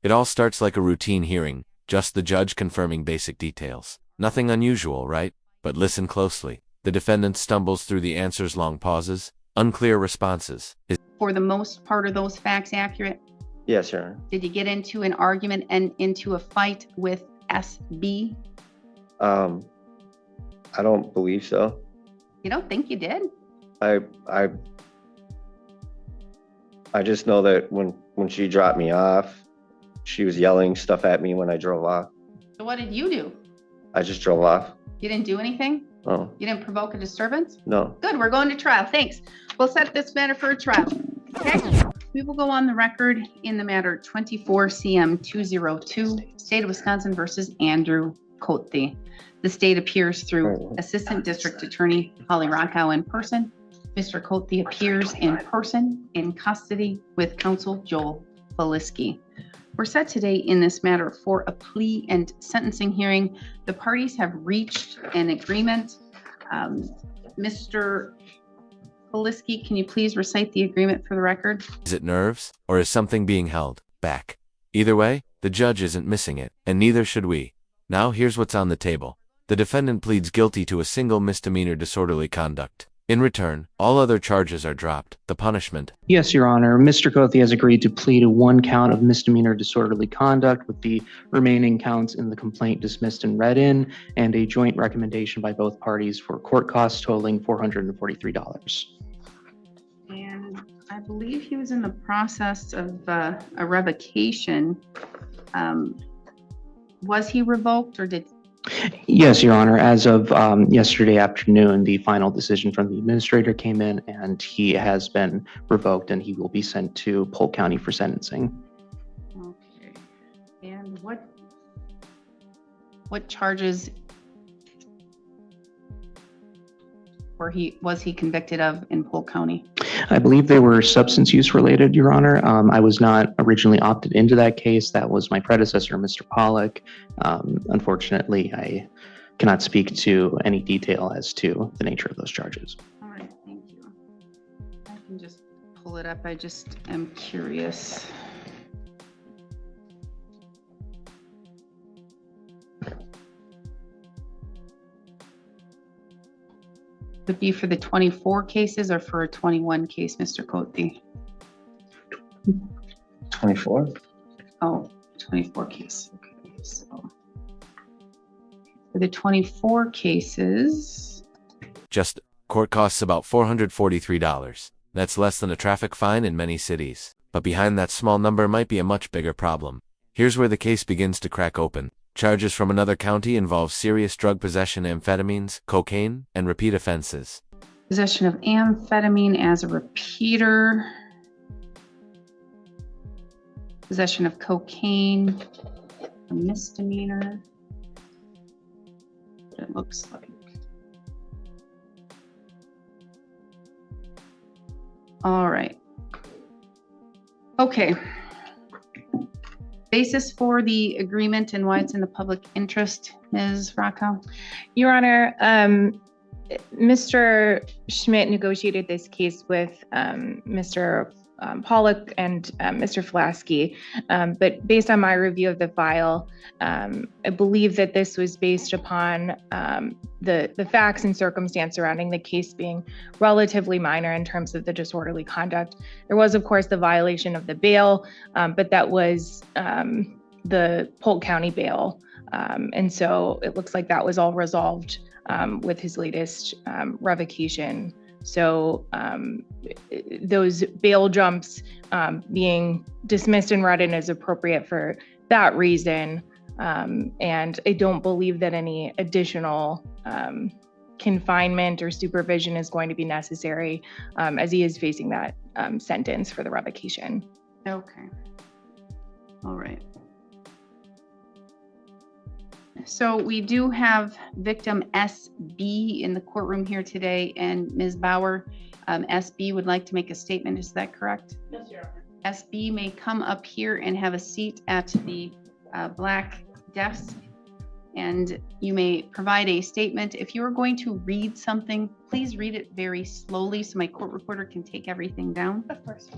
It all starts like a routine hearing, just the judge confirming basic details. Nothing unusual, right? But listen closely. The defendant stumbles through the answers, long pauses, unclear responses. For the most part, are those facts accurate? Yes, Your Honor. Did you get into an argument and into a fight with SB? I don't believe so. You don't think you did? I just know that when she dropped me off, she was yelling stuff at me when I drove off. So what did you do? I just drove off. You didn't do anything? Oh, You didn't provoke a disturbance? no. Good, we're going to trial. Thanks. We'll set this matter for a trial. Okay? We will go on the record in the matter 24 CM 202, State of Wisconsin versus Andrew Cote. The state appears through Assistant District Attorney Holly Rockow in person. Mr. Cote appears in person in custody with counsel Joel Feliski. We're set today in this matter for a plea and sentencing hearing. The parties have reached an agreement. Mr. Feliski, can you please recite the agreement for the record? Is it nerves, or is something being held back? Either way, the judge isn't missing it, and neither should we. Now here's what's on the table. The defendant pleads guilty to a single misdemeanor disorderly conduct. In return, all other charges are dropped. The punishment. Yes, Your Honor. Mr. Cote has agreed to plead to one count of misdemeanor disorderly conduct, with the remaining counts in the complaint dismissed and read in, and a joint recommendation by both parties for court costs totaling $443. And I believe he was in the process of a revocation. Was he revoked or did? Yes, Your Honor. As of yesterday afternoon, the final decision from the administrator came in, and he has been revoked, and he will be sent to Polk County for sentencing. Okay. And what charges was he convicted of in Polk County? I believe they were substance use related, Your Honor. I was not originally opted into that case. That was my predecessor, Mr. Pollack. Unfortunately, I cannot speak to any detail as to the nature of those charges. All right, thank you. I can just pull it up. I just am curious. Would it be for the 24 cases or for a 21 case, Mr. Cote? 24? Oh, 24 case. Okay, so for the 24 cases. Just court costs about $443. That's less than a traffic fine in many cities. But behind that small number might be a much bigger problem. Here's where the case begins to crack open. Charges from another county involve serious drug possession, amphetamines, cocaine, and repeat offenses. Possession of amphetamine as a repeater. Possession of cocaine, a misdemeanor. It looks like. All right. Okay. Basis for the agreement and why it's in the public interest, Ms. Rockow? Your Honor, Mr. Schmidt negotiated this case with Mr. Pollack and Mr. Flasky, but based on my review of the file, I believe that this was based upon the facts and circumstance surrounding the case being relatively minor in terms of the disorderly conduct. There was, of course, the violation of the bail, but that was the Polk County bail. And so it looks like that was all resolved with his latest revocation. So those bail jumps being dismissed and read in is appropriate for that reason. And I don't believe that any additional confinement or supervision is going to be necessary as he is facing that sentence for the revocation. Okay. All right. So we do have victim SB in the courtroom here today, and Ms. Bauer, SB would like to make a statement. Is that correct? Yes, Your Honor. SB may come up here and have a seat at the black desk, and you may provide a statement. If you are going to read something, please read it very slowly so my court reporter can take everything down. Of course.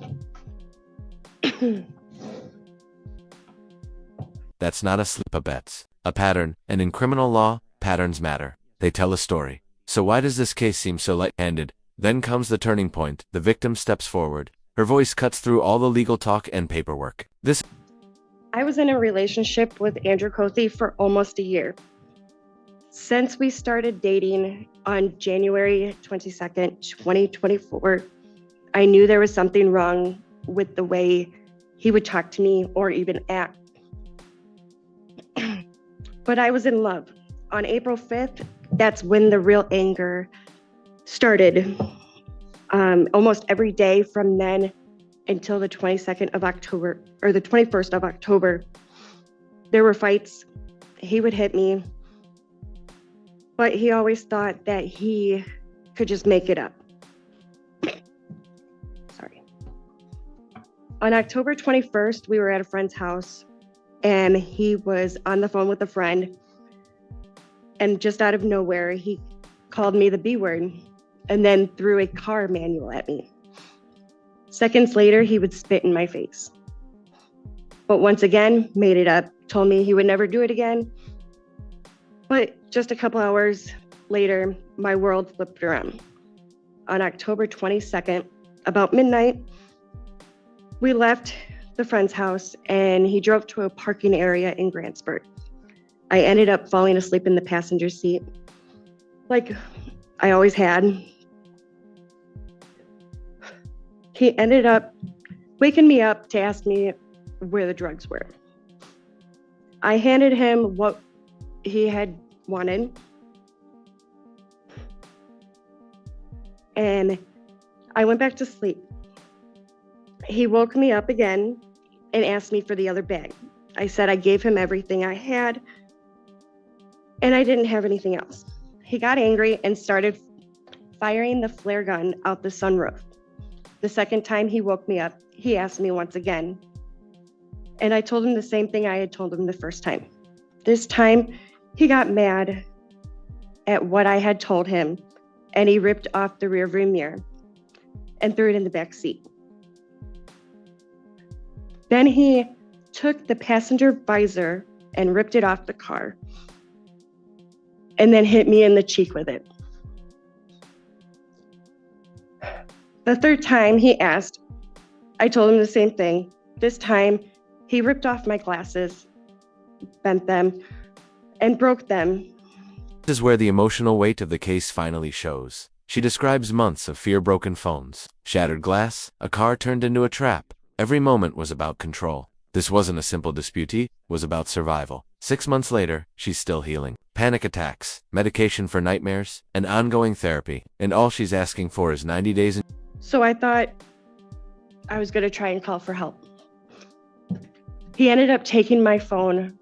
That's not a slip of bets, a pattern, and in criminal law, patterns matter. They tell a story. So why does this case seem so light-handed? Then comes the turning point. The victim steps forward. Her voice cuts through all the legal talk and paperwork. I was in a relationship with Andrew Cothey for almost a year. Since we started dating on January 22nd, 2024, I knew there was something wrong with the way he would talk to me or even act. But I was in love. On April 5th, that's when the real anger started. Almost every day from then until the 22nd of October, or the 21st of October, there were fights. He would hit me, but he always thought that he could just make it up. Sorry. On October 21st, we were at a friend's house and he was on the phone with a friend, and just out of nowhere, he called me the B word and then threw a car manual at me. Seconds later, he would spit in my face. But once again, made it up, told me he would never do it again. But just a couple hours later, my world flipped around. On October 22nd, about midnight, we left the friend's house and he drove to a parking area in Grantsburg. I ended up falling asleep in the passenger seat, like I always had. He ended up waking me up to ask me where the drugs were. I handed him what he had wanted, and I went back to sleep. He woke me up again and asked me for the other bag. I said I gave him everything I had, and I didn't have anything else. He got angry and started firing the flare gun out the sunroof. The second time he woke me up, he asked me once again, and I told him the same thing I had told him the first time. This time, he got mad at what I had told him, and he ripped off the rearview mirror and threw it in the back seat. Then he took the passenger visor and ripped it off the car, and then hit me in the cheek with it. The third time he asked, I told him the same thing. This time, he ripped off my glasses, bent them, and broke them. This is where the emotional weight of the case finally shows. She describes months of fear-broken phones, shattered glass, a car turned into a trap. Every moment was about control. This wasn't a simple dispute, it was about survival. 6 months later, she's still healing. Panic attacks, medication for nightmares, and ongoing therapy. And all she's asking for is 90 days in. So I thought I was going to try and call for help. He ended up taking my phone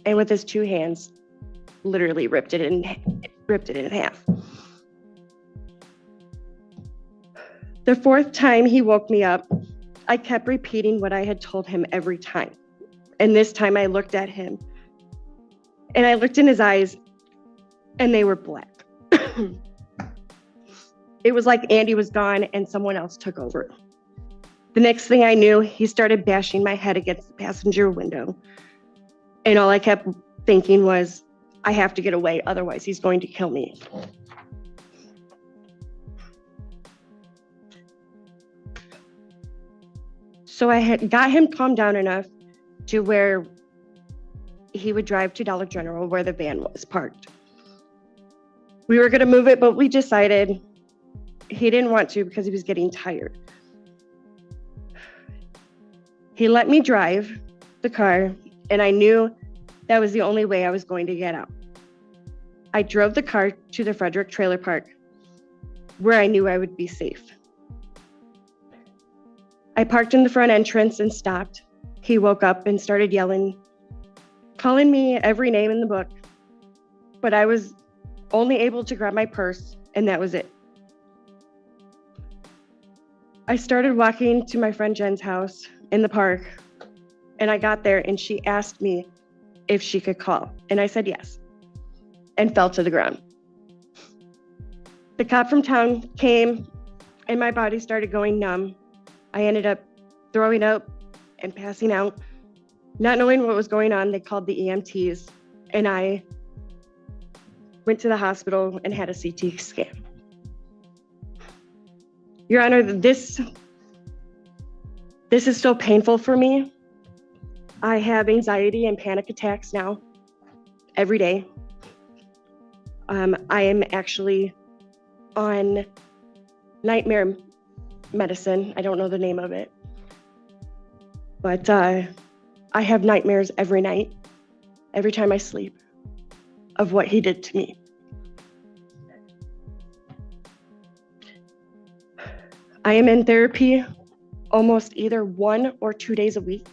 and with his two hands, literally ripped it in half. The fourth time he woke me up, I kept repeating what I had told him every time. And this time I looked at him and I looked in his eyes and they were black. It was like Andy was gone and someone else took over. The next thing I knew, he started bashing my head against the passenger window. And all I kept thinking was, I have to get away, otherwise he's going to kill me. So I had got him calmed down enough to where he would drive to Dollar General where the van was parked. We were going to move it, but we decided he didn't want to because he was getting tired. He let me drive the car, and I knew that was the only way I was going to get out. I drove the car to the Frederick Trailer Park, where I knew I would be safe. I parked in the front entrance and stopped. He woke up and started yelling, calling me every name in the book, but I was only able to grab my purse, and that was it. I started walking to my friend Jen's house in the park, and I got there and she asked me if she could call, and I said yes, and fell to the ground. The cop from town came and my body started going numb. I ended up throwing up and passing out. Not knowing what was going on, they called the EMTs, and I went to the hospital and had a CT scan. Your Honor, this is still painful for me. I have anxiety and panic attacks now every day. I am actually on nightmare medicine. I don't know the name of it, but I have nightmares every night, every time I sleep, of what he did to me. I am in therapy almost either 1 or 2 days a week,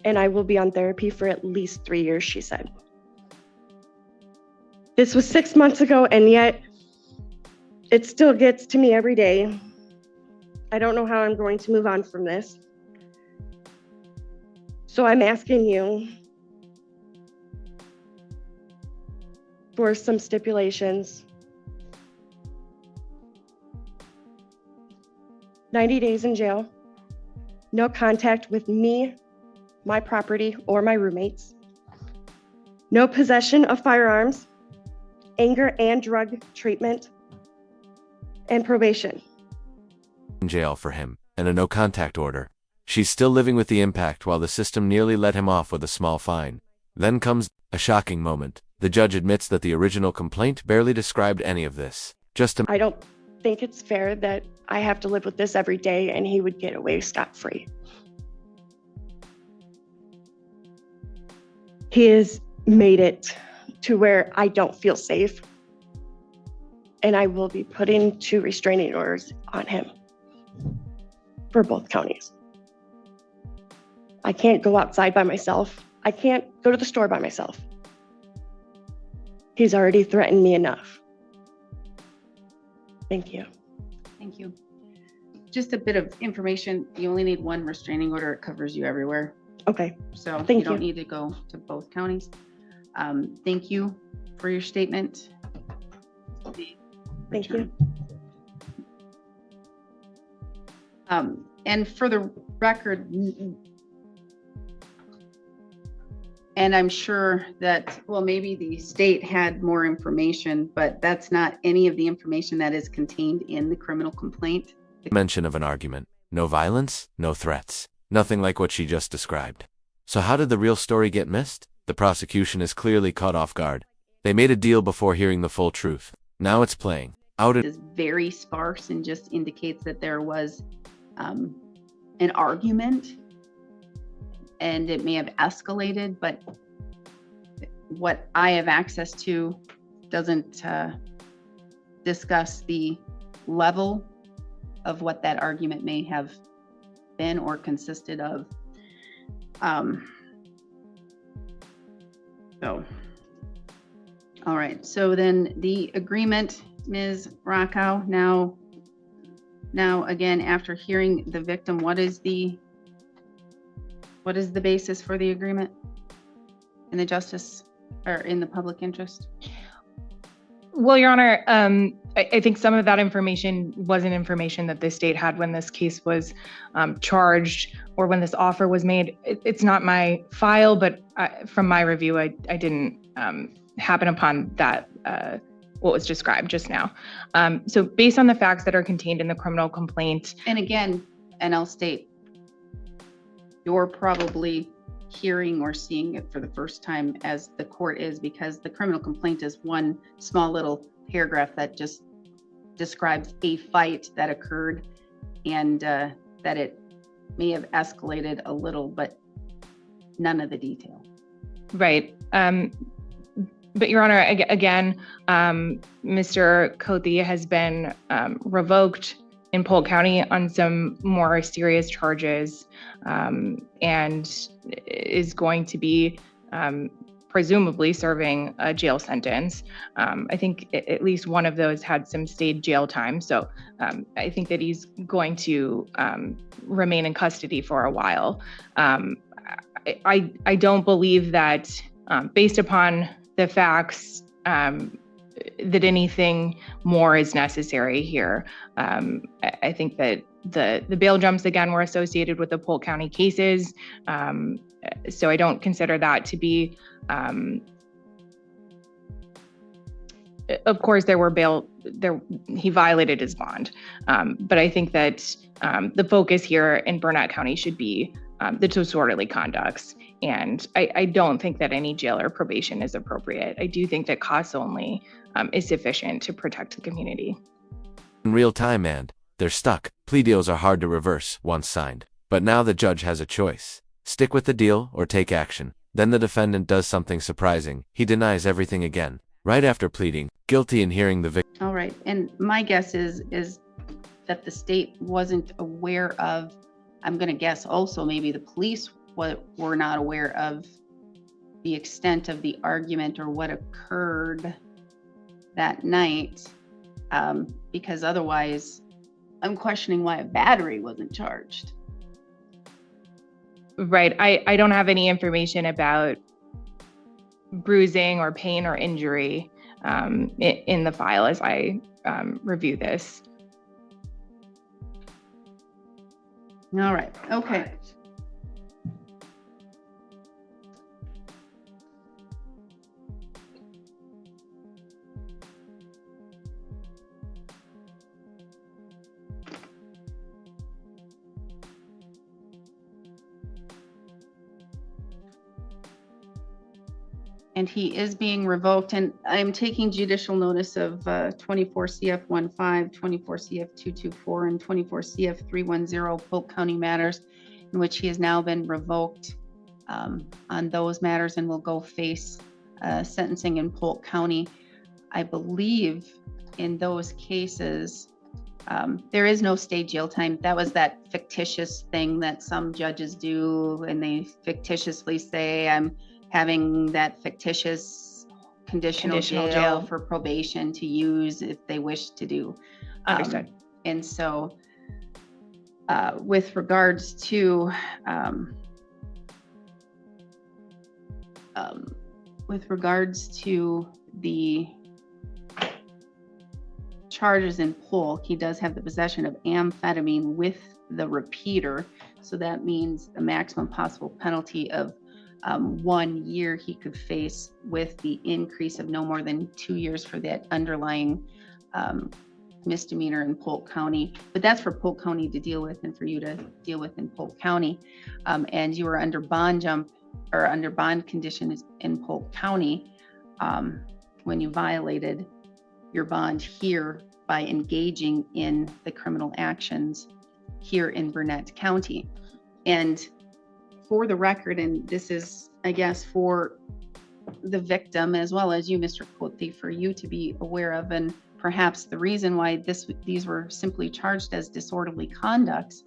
and I will be on therapy for at least 3 years, she said. This was 6 months ago, and yet it still gets to me every day. I don't know how I'm going to move on from this. So I'm asking you for some stipulations. 90 days in jail, no contact with me, my property, or my roommates, no possession of firearms, anger and drug treatment, and probation. In jail for him, and a no-contact order. She's still living with the impact while the system nearly let him off with a small fine. Then comes a shocking moment. The judge admits that the original complaint barely described any of this. I don't think it's fair that I have to live with this every day and he would get away scot-free. He has made it to where I don't feel safe, and I will be putting 2 restraining orders on him for both counties. I can't go outside by myself. I can't go to the store by myself. He's already threatened me enough. Thank you. Thank you. Just a bit of information. You only need 1 restraining order. It covers you everywhere. Okay. So Thank you don't you. need to go to both counties. Thank you for your statement. Thank you. And for the record, and I'm sure that, well, maybe the state had more information, but that's not any of the information that is contained in the criminal complaint. Mention of an argument. No violence, no threats. Nothing like what she just described. So how did the real story get missed? The prosecution is clearly caught off guard. They made a deal before hearing the full truth. Now it's playing out. It is very sparse and just indicates that there was an argument and it may have escalated, but what I have access to doesn't discuss the level of what that argument may have been or consisted of. All right, so then the agreement, Ms. Rockow, now again, after hearing the victim, what is the basis for the agreement in the justice or in the public interest? Well, Your Honor, I think some of that information wasn't information that the state had when this case was charged or when this offer was made. It's not my file, but from my review, I didn't happen upon that, what was described just now. So based on the facts that are contained in the criminal complaint. And again, and I'll state, you're probably hearing or seeing it for the first time as the court is, because the criminal complaint is one small little paragraph that just describes a fight that occurred and that it may have escalated a little, but none of the detail. Right. But Your Honor, again, Mr. Cothey has been revoked in Polk County on some more serious charges and is going to be presumably serving a jail sentence. I think at least one of those had some stayed jail time. So I think that he's going to remain in custody for a while. I don't believe that based upon the facts that anything more is necessary here. I think that the bail jumps again were associated with the Polk County cases. So I don't consider that to be, of course, he violated his bond. But I think that the focus here in Burnett County should be the disorderly conducts. And I don't think that any jail or probation is appropriate. I do think that costs only is sufficient to protect the community. In real time, and they're stuck. Plea deals are hard to reverse once signed. But now the judge has a choice. Stick with the deal or take action. Then the defendant does something surprising. He denies everything again, right after pleading guilty and hearing the victim. All right. And my guess is that the state wasn't aware of, I'm going to guess also maybe the police were not aware of the extent of the argument or what occurred that night, because otherwise I'm questioning why a battery wasn't charged. Right. I don't have any information about bruising or pain or injury in the file as I review this. All right. Okay. And he is being revoked, and I'm taking judicial notice of 24 CF 15, 24 CF 224, and 24 CF 310 Polk County matters, in which he has now been revoked on those matters and will go face sentencing in Polk County. I believe in those cases, there is no state jail time. That was that fictitious thing that some judges do, and they fictitiously say, I'm having that fictitious conditional jail for probation to use if they wish to do. Understood. And so with regards to the charges in Polk, he does have the possession of amphetamine with the repeater. So that means the maximum possible penalty of 1 year he could face, with the increase of no more than 2 years for that underlying misdemeanor in Polk County. But that's for Polk County to deal with and for you to deal with in Polk County. And you were under bond conditions in Polk County when you violated your bond here by engaging in the criminal actions here in Burnett County. And for the record, and this is, I guess, for the victim as well as you, Mr. Cote, for you to be aware of, and perhaps the reason why these were simply charged as disorderly conducts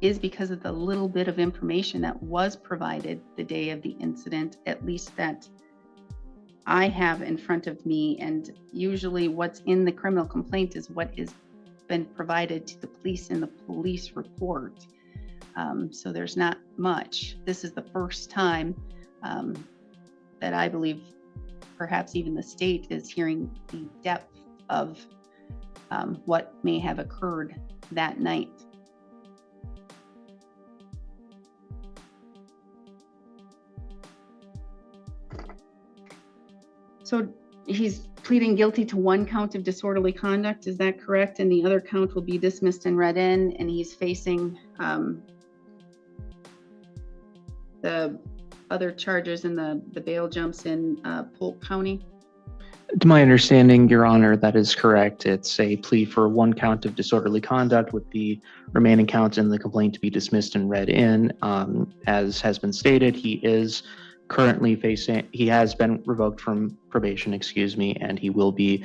is because of the little bit of information that was provided the day of the incident, at least that I have in front of me. And usually what's in the criminal complaint is what has been provided to the police in the police report. So there's not much. This is the first time that I believe perhaps even the state is hearing the depth of what may have occurred that night. So he's pleading guilty to one count of disorderly conduct, is that correct? And the other count will be dismissed and read in, and he's facing the other charges in the bail jumps in Polk County? To my understanding, Your Honor, that is correct. It's a plea for one count of disorderly conduct, with the remaining counts in the complaint to be dismissed and read in. As has been stated, he is currently he has been revoked from probation, and he will be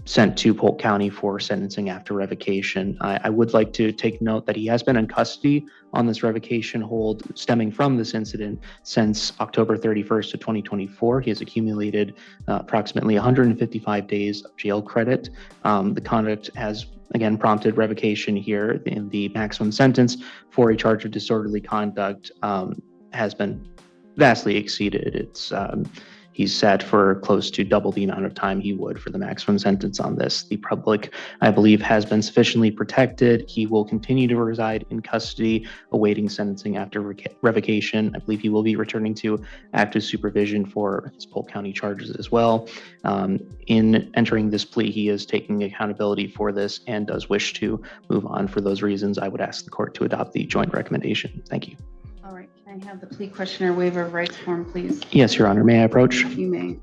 sent to Polk County for sentencing after revocation. I would like to take note that he has been in custody on this revocation hold stemming from this incident since October 31st of 2024. He has accumulated approximately 155 days of jail credit. The conduct has again prompted revocation here, in the maximum sentence for a charge of disorderly conduct has been vastly exceeded. He's sat for close to double the amount of time he would for the maximum sentence on this. The public, I believe, has been sufficiently protected. He will continue to reside in custody, awaiting sentencing after revocation. I believe he will be returning to active supervision for his Polk County charges as well. In entering this plea, he is taking accountability for this and does wish to move on. For those reasons, I would ask the court to adopt the joint recommendation. Thank you. All right, can I have the plea questionnaire waiver of rights form, please? Yes, Your Honor. May I approach? You may.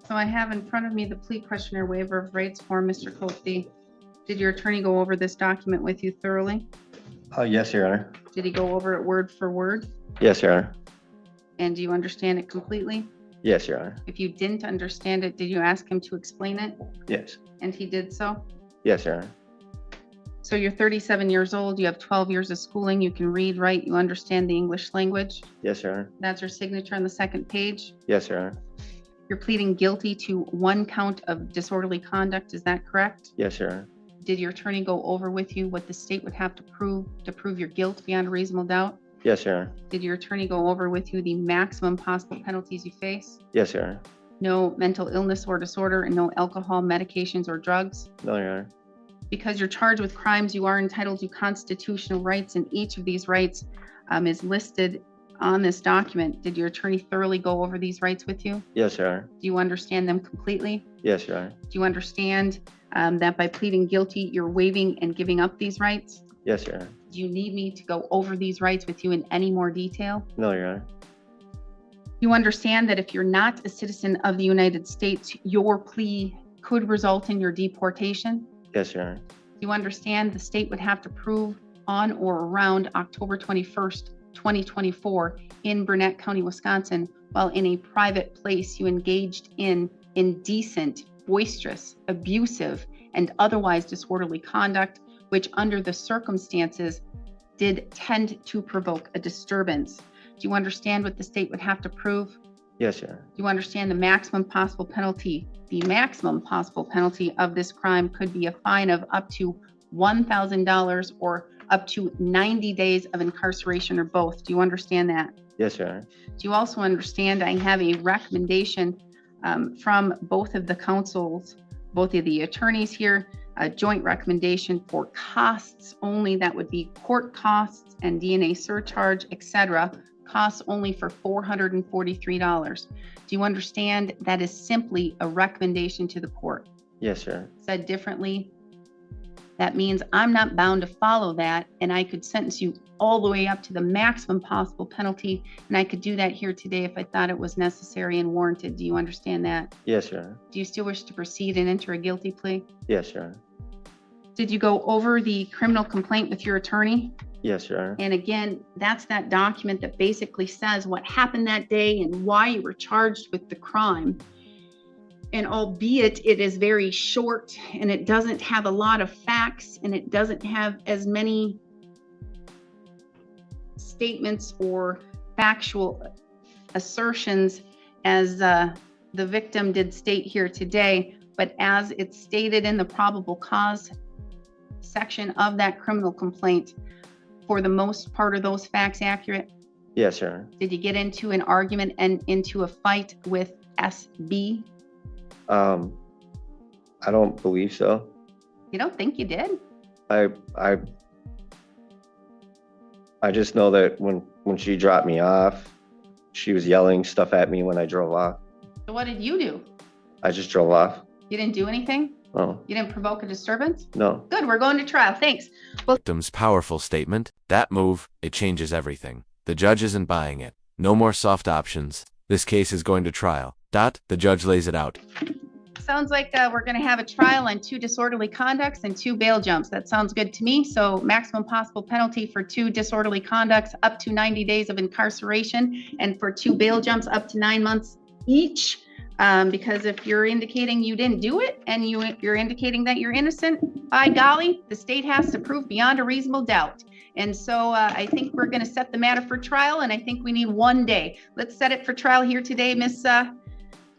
So I have in front of me the plea questionnaire waiver of rights form. Mr. Coakley, did your attorney go over this document with you thoroughly? Yes, Your Honor. Did he go over it word for word? Yes, Your Honor. And do you understand it completely? Yes, Your Honor. If you didn't understand it, did you ask him to explain it? Yes. And he did so? Yes, Your Honor. So you're 37 years old, you have 12 years of schooling, you can read, write, you understand the English language. Yes, Your Honor. That's your signature on the second page. Yes, Your Honor. You're pleading guilty to 1 count of disorderly conduct, is that correct? Yes, Your Honor. Did your attorney go over with you what the state would have to prove your guilt beyond a reasonable doubt? Yes, Your Honor. Did your attorney go over with you the maximum possible penalties you face? Yes, Your Honor. No mental illness or disorder and no alcohol, medications, or drugs? No, Your Honor. Because you're charged with crimes, you are entitled to constitutional rights, and each of these rights is listed on this document. Did your attorney thoroughly go over these rights with you? Yes, Your Honor. Do you understand them completely? Yes, Your Honor. Do you understand that by pleading guilty, you're waiving and giving up these rights? Yes, Your Honor. Do you need me to go over these rights with you in any more detail? No, Your Honor. You understand that if you're not a citizen of the United States, your plea could result in your deportation? Yes, Your Honor. You understand the state would have to prove on or around October 21st, 2024 in Burnett County, Wisconsin, while in a private place you engaged in indecent, boisterous, abusive, and otherwise disorderly conduct, which under the circumstances did tend to provoke a disturbance. Do you understand what the state would have to prove? Yes, Your Honor. Do you understand the maximum possible penalty? The maximum possible penalty of this crime could be a fine of up to $1,000 or up to 90 days of incarceration or both. Do you understand that? Yes, Your Honor. Do you also understand I have a recommendation from both of the counsels, both of the attorneys here, a joint recommendation for costs only, that would be court costs and DNA surcharge, etc., costs only for $443. Do you understand that is simply a recommendation to the court? Yes, Your Honor. Said differently, that means I'm not bound to follow that, and I could sentence you all the way up to the maximum possible penalty, and I could do that here today if I thought it was necessary and warranted. Do you understand that? Yes, Your Honor. Do you still wish to proceed and enter a guilty plea? Yes, Your Honor. Did you go over the criminal complaint with your attorney? Yes, Your Honor. And again, that's that document that basically says what happened that day and why you were charged with the crime. And albeit it is very short and it doesn't have a lot of facts and it doesn't have as many statements or factual assertions as the victim did state here today, but as it's stated in the probable cause section of that criminal complaint, for the most part, are those facts accurate? Yes, Your Honor. Did you get into an argument and into a fight with SB? I don't believe so. You don't think you did? I just know that when she dropped me off, she was yelling stuff at me when I drove off. So what did you do? I just drove off. You didn't do anything? Oh, You didn't provoke a disturbance? no. Good, we're going to trial. Thanks. Victim's powerful statement, that move, it changes everything. The judge isn't buying it. No more soft options. This case is going to trial. The judge lays it out. Sounds like we're going to have a trial on 2 disorderly conducts and 2 bail jumps. That sounds good to me. So maximum possible penalty for 2 disorderly conducts, up to 90 days of incarceration, and for 2 bail jumps, up to 9 months each. Because if you're indicating you didn't do it and you're indicating that you're innocent, by golly, the state has to prove beyond a reasonable doubt. And so I think we're going to set the matter for trial, and I think we need 1 day. Let's set it for trial here today, Miss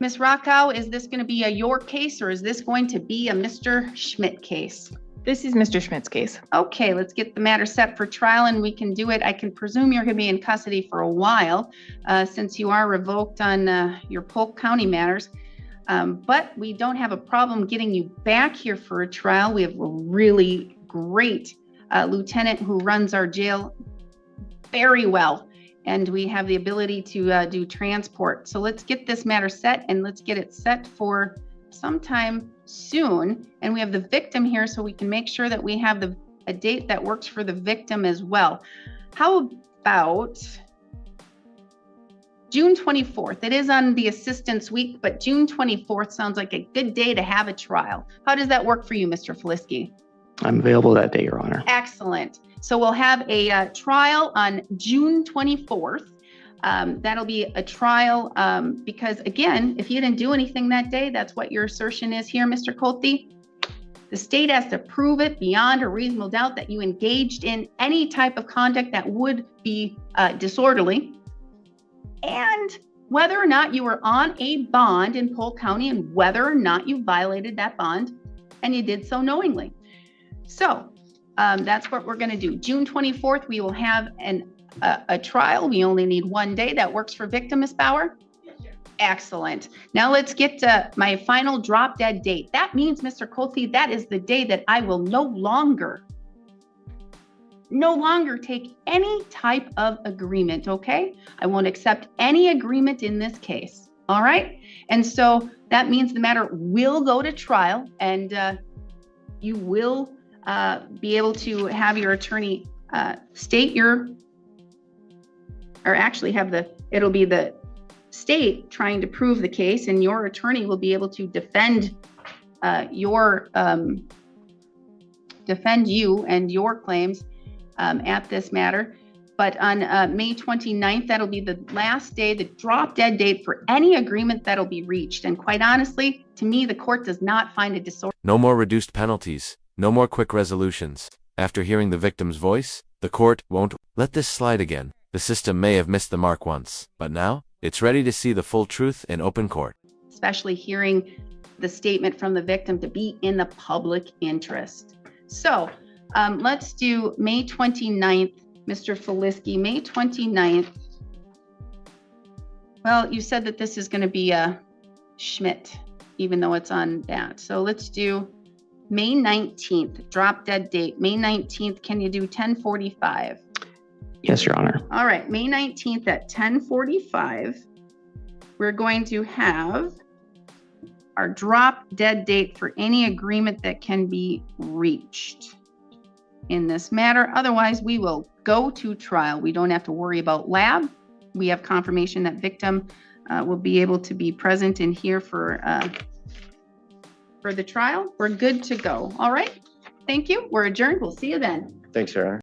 Rockow. Is this going to be a York case, or is this going to be a Mr. Schmidt case? This is Mr. Schmidt's case. Okay, let's get the matter set for trial and we can do it. I can presume you're going to be in custody for a while since you are revoked on your Polk County matters. But we don't have a problem getting you back here for a trial. We have a really great lieutenant who runs our jail very well, and we have the ability to do transport. So let's get this matter set, and let's get it set for sometime soon. And we have the victim here, so we can make sure that we have a date that works for the victim as well. How about June 24th? It is on the assistance week, but June 24th sounds like a good day to have a trial. How does that work for you, Mr. Flisky? I'm available that day, Your Honor. Excellent. So we'll have a trial on June 24th. That'll be a trial because, again, if you didn't do anything that day, that's what your assertion is here, Mr. Colte. The state has to prove it beyond a reasonable doubt that you engaged in any type of conduct that would be disorderly, and whether or not you were on a bond in Polk County and whether or not you violated that bond and you did so knowingly. So that's what we're going to do. June 24th, we will have a trial. We only need one day. That works for victim, Ms. Bauer? Excellent. Now let's get to my final drop dead date. That means, Mr. Colte, that is the day that I will no longer take any type of agreement, okay? I won't accept any agreement in this case, all right? And so that means the matter will go to trial, and you will be able to have your attorney state it'll be the state trying to prove the case, and your attorney will be able to defend you and your claims at this matter. But on May 29th, that'll be the last day, the drop dead date for any agreement that'll be reached. And quite honestly, to me, the court does not find a disorder. No more reduced penalties, no more quick resolutions. After hearing the victim's voice, the court won't let this slide again. The system may have missed the mark once, but now it's ready to see the full truth in open court. Especially hearing the statement from the victim to be in the public interest. So let's do May 29th, Mr. Flisky, May 29th. Well, you said that this is going to be a Schmidt, even though it's on that. So let's do May 19th, drop dead date. May 19th, can you do 10:45? Yes, Your Honor. All right, May 19th at 10:45, we're going to have our drop dead date for any agreement that can be reached in this matter. Otherwise, we will go to trial. We don't have to worry about lab. We have confirmation that victim will be able to be present in here for the trial. We're good to go. All right. Thank you. We're adjourned. We'll see you then. Thanks, Your Honor.